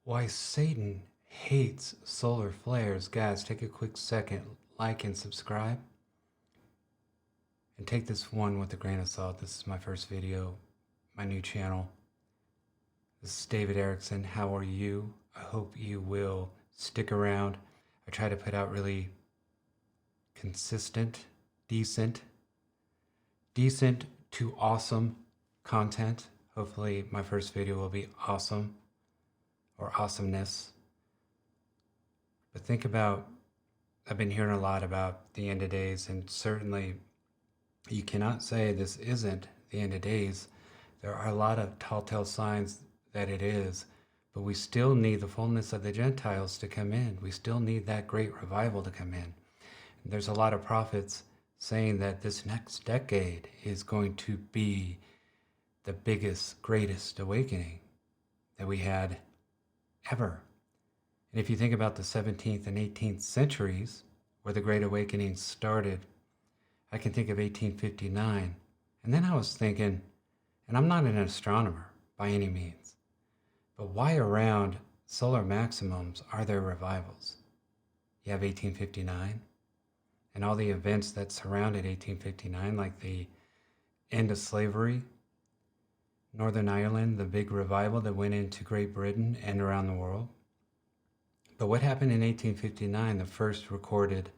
Why Satan hates solar flares. Guys, take a quick second, like and subscribe. And take this one with a grain of salt. This is my first video, my new channel. This is David Erickson. How are you? I hope you will stick around. I try to put out really consistent, decent to awesome content. Hopefully my first video will be awesome or awesomeness. But think about, I've been hearing a lot about the end of days, and certainly you cannot say this isn't the end of days. There are a lot of telltale signs that it is, but we still need the fullness of the Gentiles to come in. We still need that great revival to come in. And there's a lot of prophets saying that this next decade is going to be the biggest, greatest awakening that we had ever. And if you think about the 17th and 18th centuries, where the Great Awakening started, I can think of 1859. And then I was thinking, and I'm not an astronomer by any means, but why around solar maximums are there revivals? You have 1859 and all the events that surrounded 1859, like the end of slavery, Northern Ireland, the big revival that went into Great Britain and around the world. But what happened in 1859, the first recorded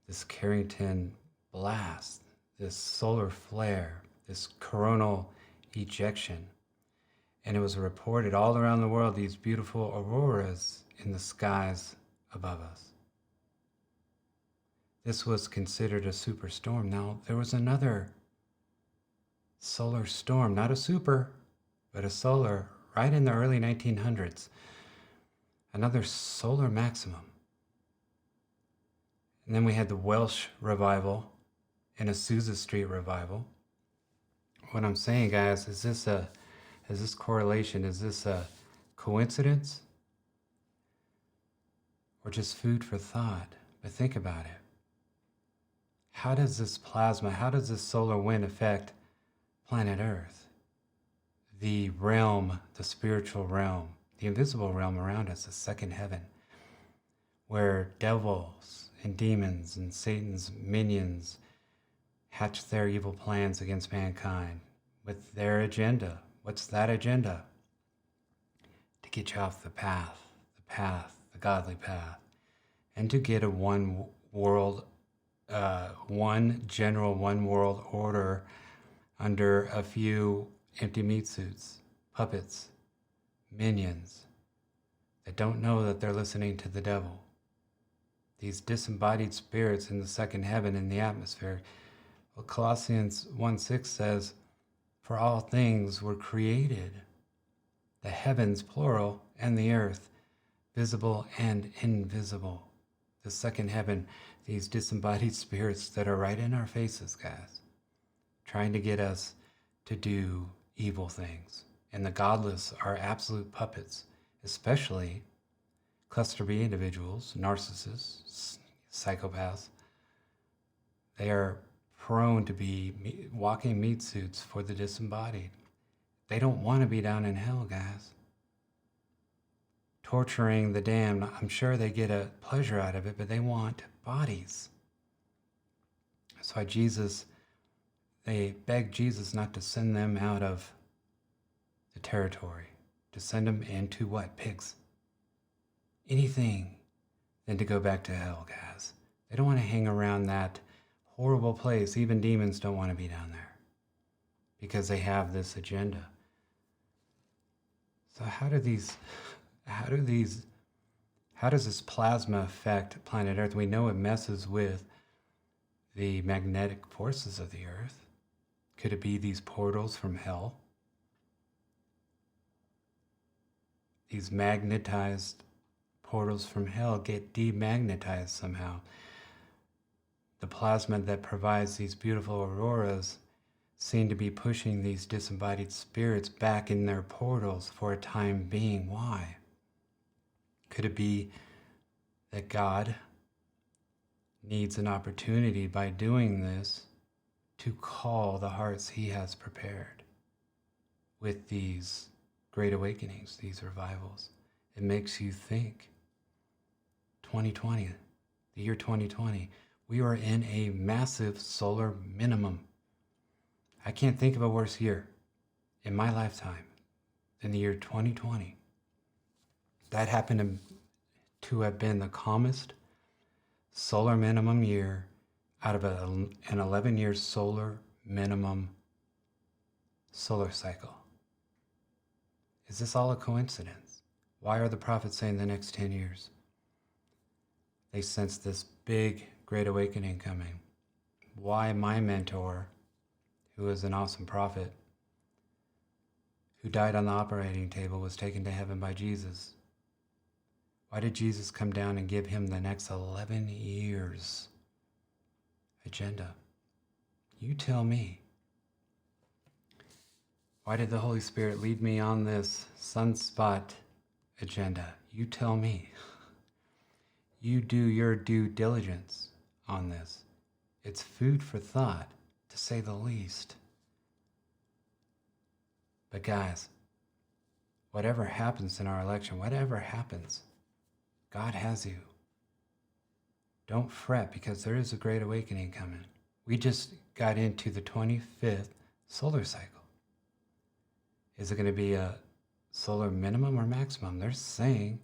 this Carrington blast, this solar flare, this coronal ejection. And it was reported all around the world, these beautiful auroras in the skies above us. This was considered a superstorm. Now, there was another solar storm, not a super, but a solar, right in the early 1900s. Another solar maximum. And then we had the Welsh revival and Azusa Street revival. What I'm saying, guys, is this correlation, is this a coincidence or just food for thought? But think about it. How does this plasma, how does this solar wind affect planet Earth? The realm, the spiritual realm, the invisible realm around us, the second heaven, where devils and demons and Satan's minions hatch their evil plans against mankind with their agenda. What's that agenda? To get you off the path, the godly path, and to get a one world order under a few empty meat suits, puppets, minions that don't know that they're listening to the devil. These disembodied spirits in the second heaven, in the atmosphere. Well, Colossians 1:6 says, for all things were created, the heavens, plural, and the earth, visible and invisible. The second heaven, these disembodied spirits that are right in our faces, guys, trying to get us to do evil things. And the godless are absolute puppets, especially cluster B individuals, narcissists, psychopaths. They are prone to be walking meat suits for the disembodied. They don't want to be down in hell, guys. Torturing the damned, I'm sure they get a pleasure out of it, but they want bodies. That's why they begged Jesus not to send them out of the territory, to send them into what? Pigs. Anything than to go back to hell, guys. They don't want to hang around that horrible place. Even demons don't want to be down there because they have this agenda. So how does this plasma affect planet Earth? We know it messes with the magnetic forces of the Earth. Could it be these portals from hell? These magnetized portals from hell get demagnetized somehow. The plasma that provides these beautiful auroras seem to be pushing these disembodied spirits back in their portals for a time being. Why? Could it be that God needs an opportunity by doing this to call the hearts he has prepared with these great awakenings, these revivals? It makes you think. 2020, the year 2020, we are in a massive solar minimum. I can't think of a worse year in my lifetime than the year 2020. That happened to have been the calmest solar minimum year out of an 11-year solar minimum solar cycle. Is this all a coincidence? Why are the prophets saying the next 10 years? They sense this big great awakening coming. Why my mentor, who is an awesome prophet, who died on the operating table, was taken to heaven by Jesus? Why did Jesus come down and give him the next 11 years agenda? You tell me. Why did the Holy Spirit lead me on this sunspot agenda? You tell me. You do your due diligence on this. It's food for thought, to say the least. But guys, whatever happens in our election, whatever happens, God has you. Don't fret, because there is a great awakening coming. We just got into the 25th solar cycle. Is it going to be a solar minimum or maximum? They're saying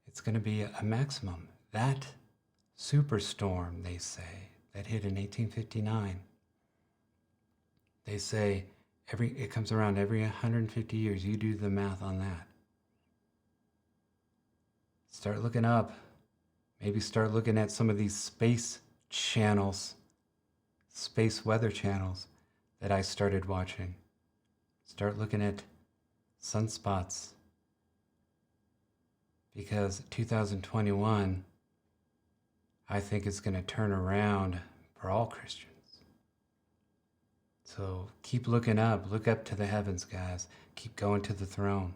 it's going to be a maximum. That superstorm, they say, that hit in 1859, they say it comes around every 150 years. You do the math on that. Start looking up. Maybe start looking at some of these space channels, space weather channels that I started watching. Start looking at sunspots, because 2021, I think, is going to turn around for all Christians. So keep looking up. Look up to the heavens, guys. Keep going to the throne.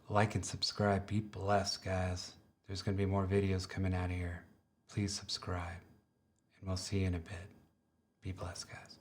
Like and subscribe. Be blessed, guys. There's going to be more videos coming out of here. Please subscribe, and we'll see you in a bit. Be blessed, guys.